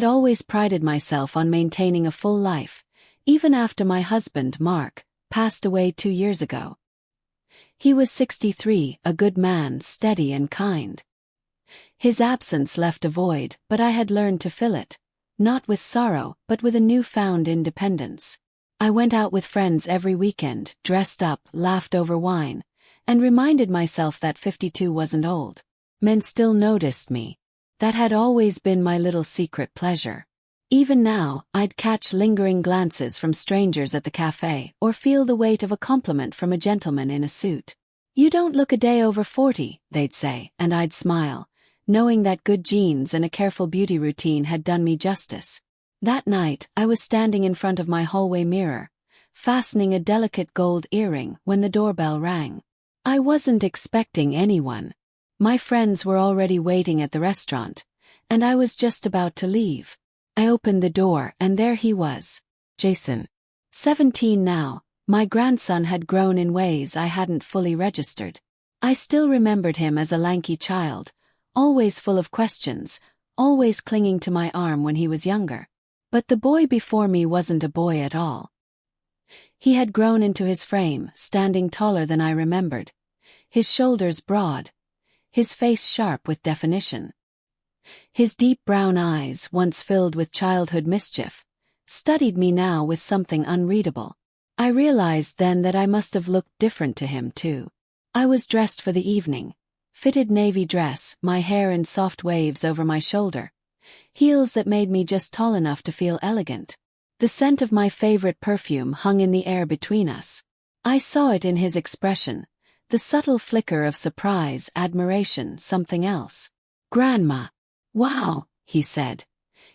had always prided myself on maintaining a full life, even after my husband, Mark, passed away 2 years ago. He was 63, a good man, steady and kind. His absence left a void, but I had learned to fill it, not with sorrow, but with a newfound independence. I went out with friends every weekend, dressed up, laughed over wine, and reminded myself that 52 wasn't old. Men still noticed me. That had always been my little secret pleasure. Even now, I'd catch lingering glances from strangers at the cafe, or feel the weight of a compliment from a gentleman in a suit. "You don't look a day over 40, they'd say, and I'd smile, knowing that good genes and a careful beauty routine had done me justice. That night, I was standing in front of my hallway mirror, fastening a delicate gold earring when the doorbell rang. I wasn't expecting anyone. My friends were already waiting at the restaurant, and I was just about to leave. I opened the door and there he was. Jason. 17 now, my grandson had grown in ways I hadn't fully registered. I still remembered him as a lanky child, always full of questions, always clinging to my arm when he was younger. But the boy before me wasn't a boy at all. He had grown into his frame, standing taller than I remembered, his shoulders broad, his face sharp with definition. His deep brown eyes, once filled with childhood mischief, studied me now with something unreadable. I realized then that I must have looked different to him too. I was dressed for the evening, fitted navy dress, my hair in soft waves over my shoulder, heels that made me just tall enough to feel elegant. The scent of my favorite perfume hung in the air between us. I saw it in his expression, the subtle flicker of surprise, admiration, something else. "Grandma." "Wow," he said,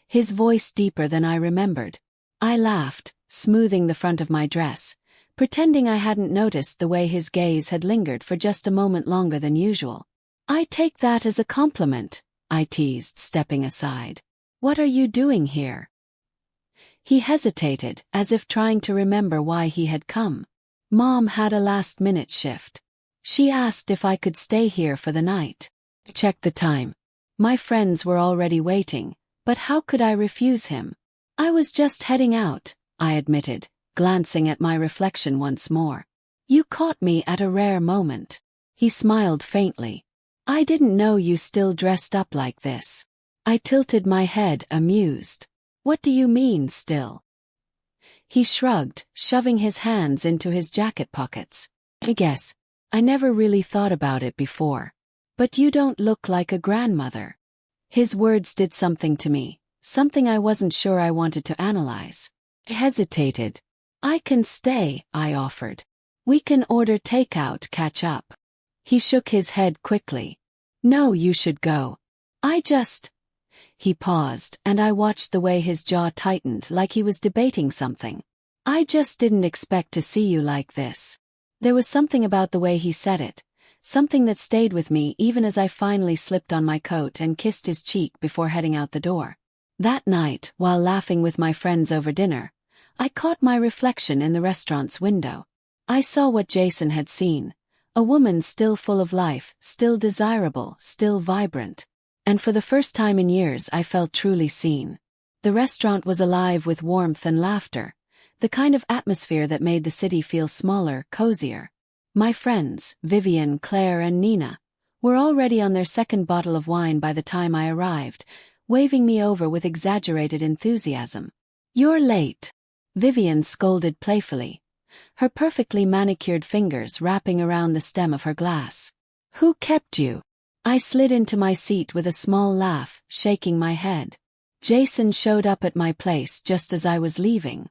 his voice deeper than I remembered. I laughed, smoothing the front of my dress, pretending I hadn't noticed the way his gaze had lingered for just a moment longer than usual. "I take that as a compliment," I teased, stepping aside. "What are you doing here?" He hesitated, as if trying to remember why he had come. "Mom had a last-minute shift. She asked if I could stay here for the night." Checked the time. My friends were already waiting, but how could I refuse him? "I was just heading out," I admitted, glancing at my reflection once more. "You caught me at a rare moment." He smiled faintly. "I didn't know you still dressed up like this." I tilted my head, amused. "What do you mean, still?" He shrugged, shoving his hands into his jacket pockets. "I guess. I never really thought about it before. But you don't look like a grandmother." His words did something to me, something I wasn't sure I wanted to analyze. I hesitated. "I can stay," I offered. "We can order takeout, catch up." He shook his head quickly. "No, you should go. He paused, and I watched the way his jaw tightened like he was debating something. "I just didn't expect to see you like this." There was something about the way he said it, something that stayed with me even as I finally slipped on my coat and kissed his cheek before heading out the door. That night, while laughing with my friends over dinner, I caught my reflection in the restaurant's window. I saw what Jason had seen, a woman still full of life, still desirable, still vibrant. And for the first time in years I felt truly seen. The restaurant was alive with warmth and laughter, the kind of atmosphere that made the city feel smaller, cozier. My friends, Vivian, Claire and Nina, were already on their second bottle of wine by the time I arrived, waving me over with exaggerated enthusiasm. "You're late," Vivian scolded playfully, her perfectly manicured fingers wrapping around the stem of her glass. "Who kept you?" I slid into my seat with a small laugh, shaking my head. "Jason showed up at my place just as I was leaving.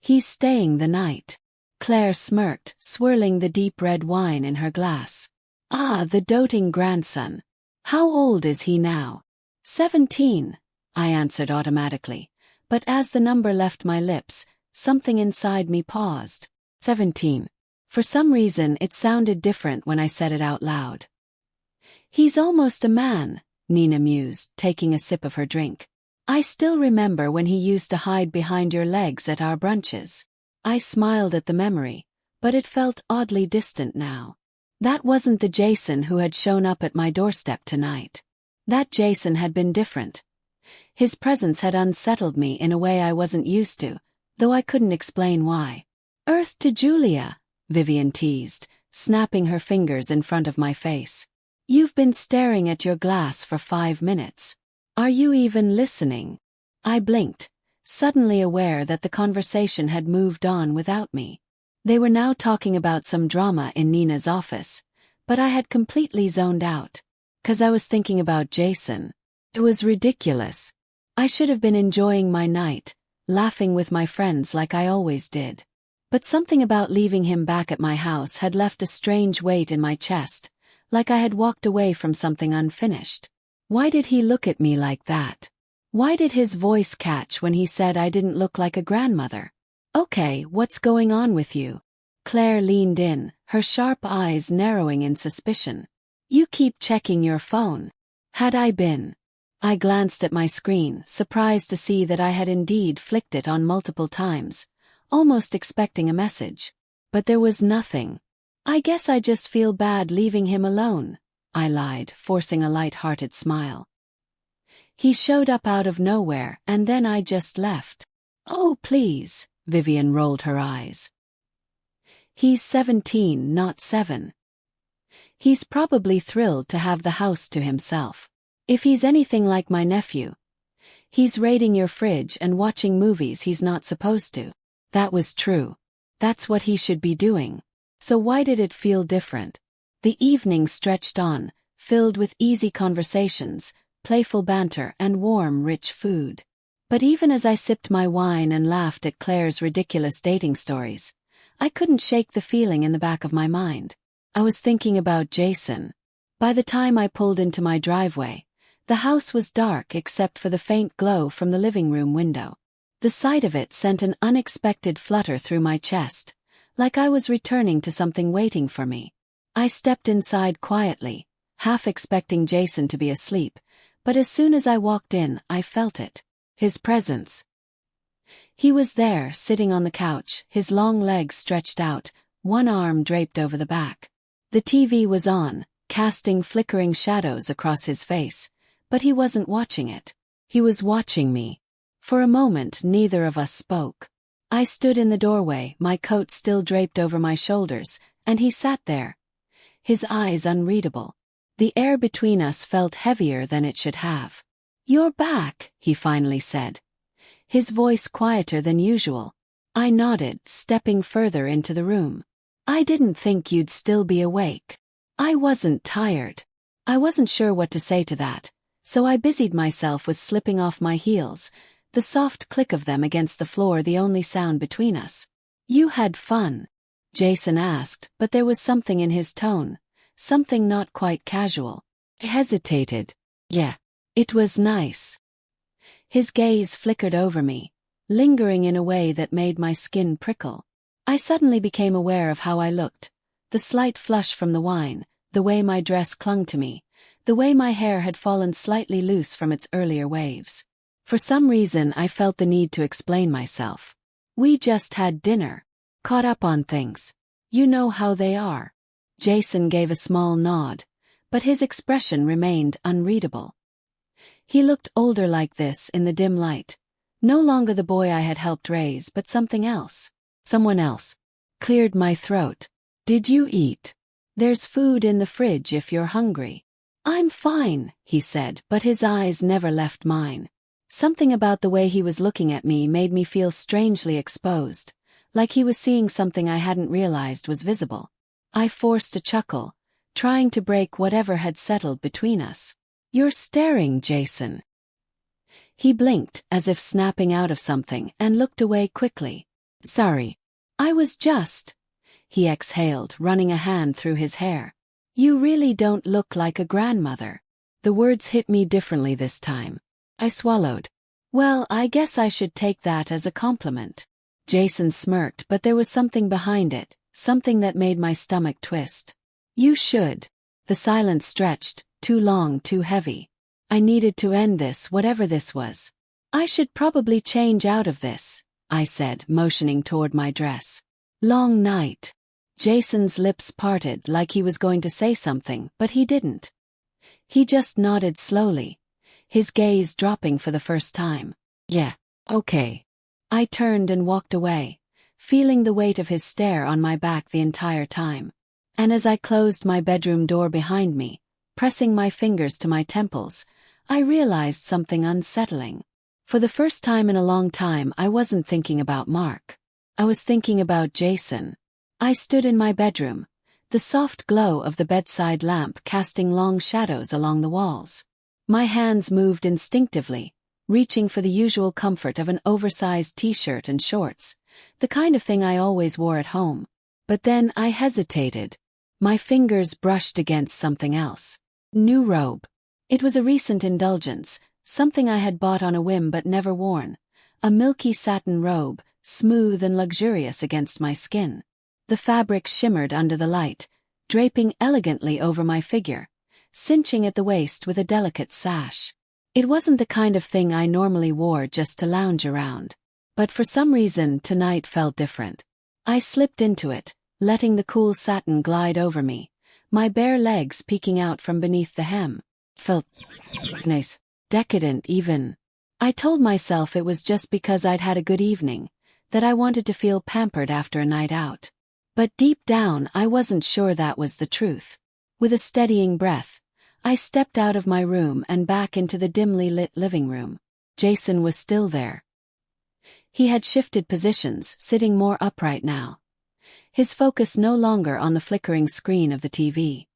He's staying the night." Claire smirked, swirling the deep red wine in her glass. "Ah, the doting grandson. How old is he now?" 17, I answered automatically, but as the number left my lips, something inside me paused. 17. For some reason it sounded different when I said it out loud. "He's almost a man," Nina mused, taking a sip of her drink. "I still remember when he used to hide behind your legs at our brunches." I smiled at the memory, but it felt oddly distant now. That wasn't the Jason who had shown up at my doorstep tonight. That Jason had been different. His presence had unsettled me in a way I wasn't used to, though I couldn't explain why. "Earth to Julia," Vivian teased, snapping her fingers in front of my face. "You've been staring at your glass for 5 minutes. Are you even listening?" I blinked, suddenly aware that the conversation had moved on without me. They were now talking about some drama in Nina's office, but I had completely zoned out. 'Cause I was thinking about Jason. It was ridiculous. I should have been enjoying my night, laughing with my friends like I always did. But something about leaving him back at my house had left a strange weight in my chest, like I had walked away from something unfinished. Why did he look at me like that? Why did his voice catch when he said I didn't look like a grandmother? "Okay, what's going on with you?" Claire leaned in, her sharp eyes narrowing in suspicion. "You keep checking your phone." Had I been? I glanced at my screen, surprised to see that I had indeed flicked it on multiple times, almost expecting a message. But there was nothing. "I guess I just feel bad leaving him alone," I lied, forcing a light-hearted smile. "He showed up out of nowhere and then I just left." "Oh, please," Vivian rolled her eyes. "He's 17, not 7. He's probably thrilled to have the house to himself. If he's anything like my nephew, he's raiding your fridge and watching movies he's not supposed to." That was true. That's what he should be doing. So why did it feel different? The evening stretched on, filled with easy conversations, playful banter and warm, rich food. But even as I sipped my wine and laughed at Claire's ridiculous dating stories, I couldn't shake the feeling in the back of my mind. I was thinking about Jason. By the time I pulled into my driveway, the house was dark except for the faint glow from the living room window. The sight of it sent an unexpected flutter through my chest, like I was returning to something waiting for me. I stepped inside quietly, half expecting Jason to be asleep, but as soon as I walked in, I felt it. His presence. He was there, sitting on the couch, his long legs stretched out, one arm draped over the back. The TV was on, casting flickering shadows across his face, but he wasn't watching it. He was watching me. For a moment, neither of us spoke. I stood in the doorway, my coat still draped over my shoulders, and he sat there, his eyes unreadable. The air between us felt heavier than it should have. "You're back," he finally said, his voice quieter than usual. I nodded, stepping further into the room. "I didn't think you'd still be awake." I wasn't tired. I wasn't sure what to say to that, so I busied myself with slipping off my heels, the soft click of them against the floor the only sound between us. "You had fun?" Jason asked, but there was something in his tone, something not quite casual. I hesitated. "Yeah. It was nice." His gaze flickered over me, lingering in a way that made my skin prickle. I suddenly became aware of how I looked, the slight flush from the wine, the way my dress clung to me, the way my hair had fallen slightly loose from its earlier waves. For some reason I felt the need to explain myself. "We just had dinner. Caught up on things. You know how they are." Jason gave a small nod, but his expression remained unreadable. He looked older like this in the dim light. No longer the boy I had helped raise, but something else. Someone else. Cleared my throat. "Did you eat? There's food in the fridge if you're hungry." "I'm fine," he said, but his eyes never left mine. Something about the way he was looking at me made me feel strangely exposed, like he was seeing something I hadn't realized was visible. I forced a chuckle, trying to break whatever had settled between us. "You're staring, Jason." He blinked, as if snapping out of something, and looked away quickly. "Sorry. I was just..." He exhaled, running a hand through his hair. "You really don't look like a grandmother." The words hit me differently this time. I swallowed. "Well, I guess I should take that as a compliment." Jason smirked, but there was something behind it, something that made my stomach twist. "You should." The silence stretched, too long, too heavy. I needed to end this, whatever this was. "I should probably change out of this," I said, motioning toward my dress. "Long night." Jason's lips parted like he was going to say something, but he didn't. He just nodded slowly, his gaze dropping for the first time. Yeah, okay. I turned and walked away, feeling the weight of his stare on my back the entire time. And as I closed my bedroom door behind me, pressing my fingers to my temples, I realized something unsettling. For the first time in a long time, I wasn't thinking about Mark. I was thinking about Jason. I stood in my bedroom, the soft glow of the bedside lamp casting long shadows along the walls. My hands moved instinctively, reaching for the usual comfort of an oversized t-shirt and shorts, the kind of thing I always wore at home. But then I hesitated. My fingers brushed against something else. New robe. It was a recent indulgence, something I had bought on a whim but never worn. A milky satin robe, smooth and luxurious against my skin. The fabric shimmered under the light, draping elegantly over my figure, cinching at the waist with a delicate sash. It wasn't the kind of thing I normally wore just to lounge around. But for some reason tonight felt different. I slipped into it, letting the cool satin glide over me, my bare legs peeking out from beneath the hem. Felt nice, decadent even. I told myself it was just because I'd had a good evening, that I wanted to feel pampered after a night out. But deep down I wasn't sure that was the truth. With a steadying breath, I stepped out of my room and back into the dimly lit living room. Jason was still there. He had shifted positions, sitting more upright now. His focus no longer on the flickering screen of the TV.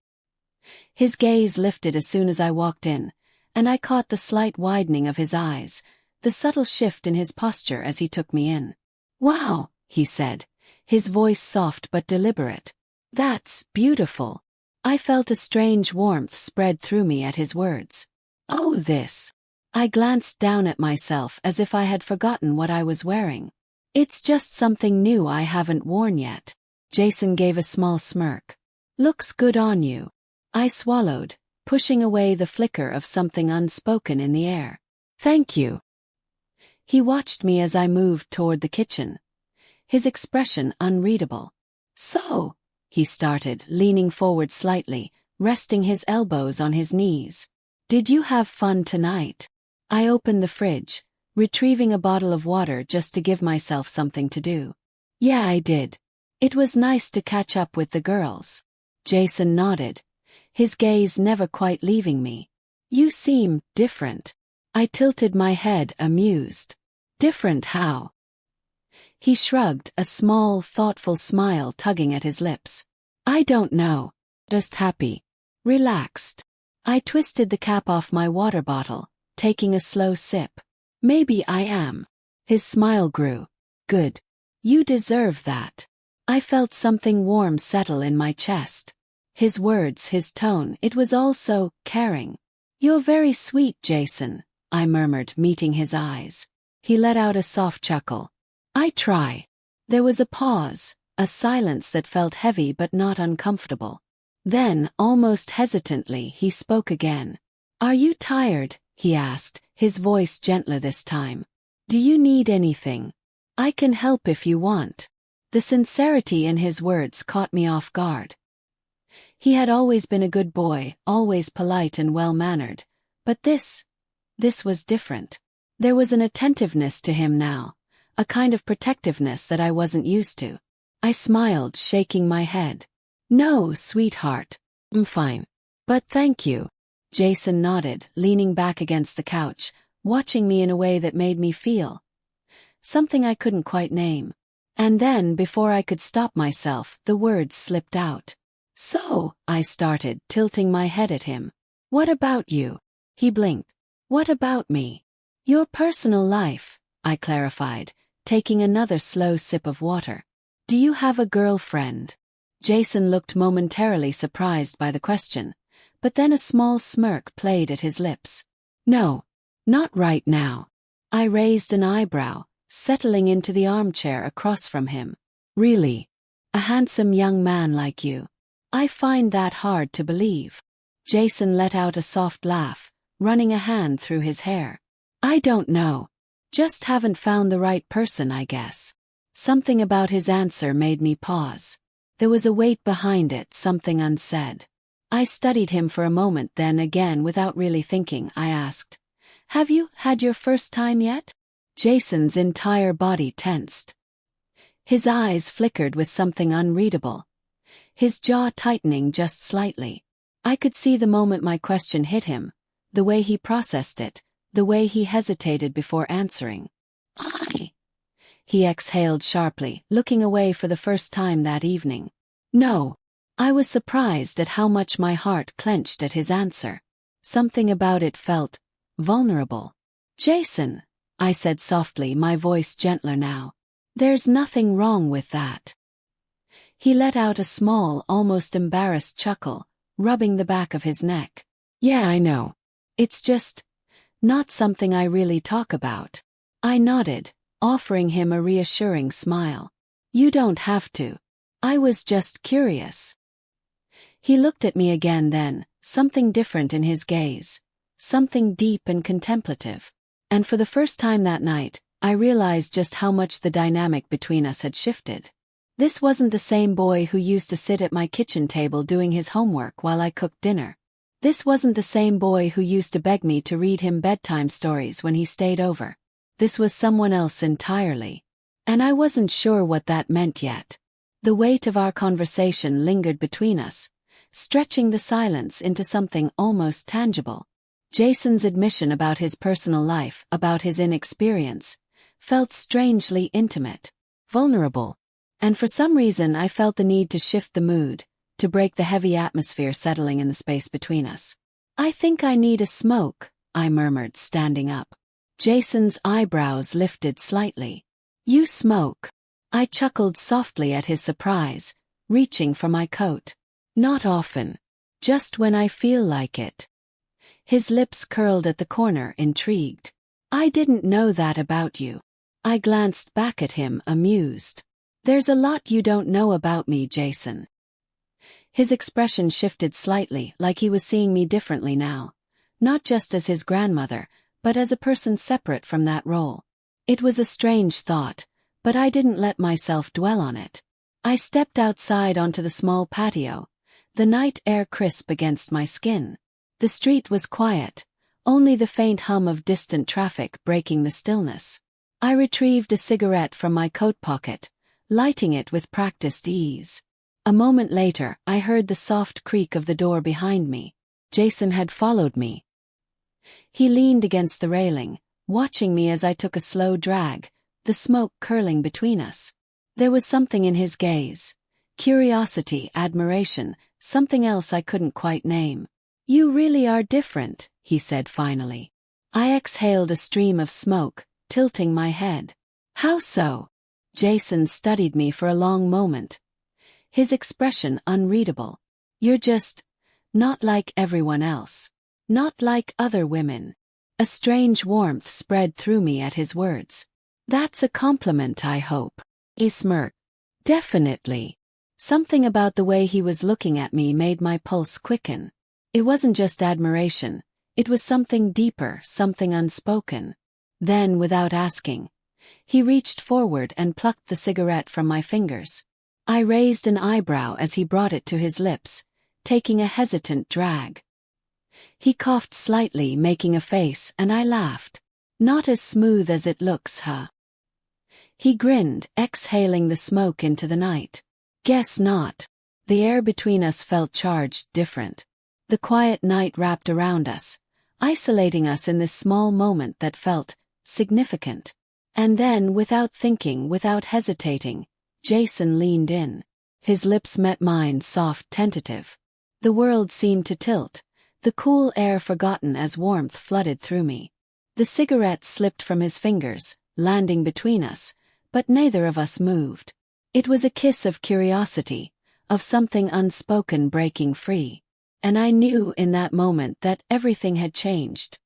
His gaze lifted as soon as I walked in, and I caught the slight widening of his eyes, the subtle shift in his posture as he took me in. "Wow," he said, his voice soft but deliberate. "That's beautiful." I felt a strange warmth spread through me at his words. "Oh, this." I glanced down at myself as if I had forgotten what I was wearing. "It's just something new I haven't worn yet." Jason gave a small smirk. "Looks good on you." I swallowed, pushing away the flicker of something unspoken in the air. "Thank you." He watched me as I moved toward the kitchen, his expression unreadable. "So," he started, leaning forward slightly, resting his elbows on his knees. "Did you have fun tonight?" I opened the fridge, retrieving a bottle of water just to give myself something to do. "Yeah, I did. It was nice to catch up with the girls." Jason nodded, his gaze never quite leaving me. "You seem different." I tilted my head, amused. "Different how?" He shrugged, a small, thoughtful smile tugging at his lips. "I don't know. Just happy. Relaxed." I twisted the cap off my water bottle, taking a slow sip. "Maybe I am." His smile grew. "Good. You deserve that." I felt something warm settle in my chest. His words, his tone, it was all so caring. "You're very sweet, Jason," I murmured, meeting his eyes. He let out a soft chuckle. "I try." There was a pause, a silence that felt heavy but not uncomfortable. Then, almost hesitantly, he spoke again. "Are you tired?" he asked, his voice gentler this time. "Do you need anything? I can help if you want." The sincerity in his words caught me off guard. He had always been a good boy, always polite and well-mannered, but this was different. There was an attentiveness to him now, a kind of protectiveness that I wasn't used to. I smiled, shaking my head. "No, sweetheart. I'm fine. But thank you." Jason nodded, leaning back against the couch, watching me in a way that made me feel something I couldn't quite name. And then, before I could stop myself, the words slipped out. "So," I started, tilting my head at him. "What about you?" He blinked. "What about me?" "Your personal life," I clarified, taking another slow sip of water. "Do you have a girlfriend?" Jason looked momentarily surprised by the question, but then a small smirk played at his lips. "No, not right now." I raised an eyebrow, settling into the armchair across from him. "Really? A handsome young man like you? I find that hard to believe." Jason let out a soft laugh, running a hand through his hair. "I don't know. Just haven't found the right person, I guess." Something about his answer made me pause. There was a weight behind it, something unsaid. I studied him for a moment, then again, without really thinking, I asked, Have you had your first time yet? Jason's entire body tensed. His eyes flickered with something unreadable, his jaw tightening just slightly. I could see the moment my question hit him, the way he processed it, the way he hesitated before answering. He exhaled sharply, looking away for the first time that evening. No. I was surprised at how much my heart clenched at his answer. Something about it felt vulnerable. Jason, I said softly, my voice gentler now. There's nothing wrong with that. He let out a small, almost embarrassed chuckle, rubbing the back of his neck. Yeah, I know. It's just not something I really talk about. I nodded, offering him a reassuring smile. You don't have to. I was just curious. He looked at me again then, something different in his gaze, something deep and contemplative. And for the first time that night, I realized just how much the dynamic between us had shifted. This wasn't the same boy who used to sit at my kitchen table doing his homework while I cooked dinner. This wasn't the same boy who used to beg me to read him bedtime stories when he stayed over. This was someone else entirely. And I wasn't sure what that meant yet. The weight of our conversation lingered between us, stretching the silence into something almost tangible. Jason's admission about his personal life, about his inexperience, felt strangely intimate, vulnerable. And for some reason I felt the need to shift the mood, to break the heavy atmosphere settling in the space between us. I think I need a smoke, I murmured, standing up. Jason's eyebrows lifted slightly. You smoke? I chuckled softly at his surprise, reaching for my coat. Not often. Just when I feel like it. His lips curled at the corner, intrigued. I didn't know that about you. I glanced back at him, amused. There's a lot you don't know about me, Jason. His expression shifted slightly, like he was seeing me differently now. Not just as his grandmother, but as a person separate from that role. It was a strange thought, but I didn't let myself dwell on it. I stepped outside onto the small patio, the night air crisp against my skin. The street was quiet, only the faint hum of distant traffic breaking the stillness. I retrieved a cigarette from my coat pocket, lighting it with practiced ease. A moment later, I heard the soft creak of the door behind me. Jason had followed me. He leaned against the railing, watching me as I took a slow drag, the smoke curling between us. There was something in his gaze. Curiosity, admiration, something else I couldn't quite name. You really are different, he said finally. I exhaled a stream of smoke, tilting my head. How so? Jason studied me for a long moment. His expression unreadable. You're just not like everyone else. Not like other women. A strange warmth spread through me at his words. That's a compliment, I hope. He smirked. Definitely. Something about the way he was looking at me made my pulse quicken. It wasn't just admiration. It was something deeper, something unspoken. Then, without asking, he reached forward and plucked the cigarette from my fingers. I raised an eyebrow as he brought it to his lips, taking a hesitant drag. He coughed slightly, making a face, and I laughed. Not as smooth as it looks, huh? He grinned, exhaling the smoke into the night. Guess not. The air between us felt charged, different. The quiet night wrapped around us, isolating us in this small moment that felt significant. And then, without thinking, without hesitating, Jason leaned in. His lips met mine, soft, tentative. The world seemed to tilt, the cool air forgotten as warmth flooded through me. The cigarette slipped from his fingers, landing between us, but neither of us moved. It was a kiss of curiosity, of something unspoken breaking free. And I knew in that moment that everything had changed.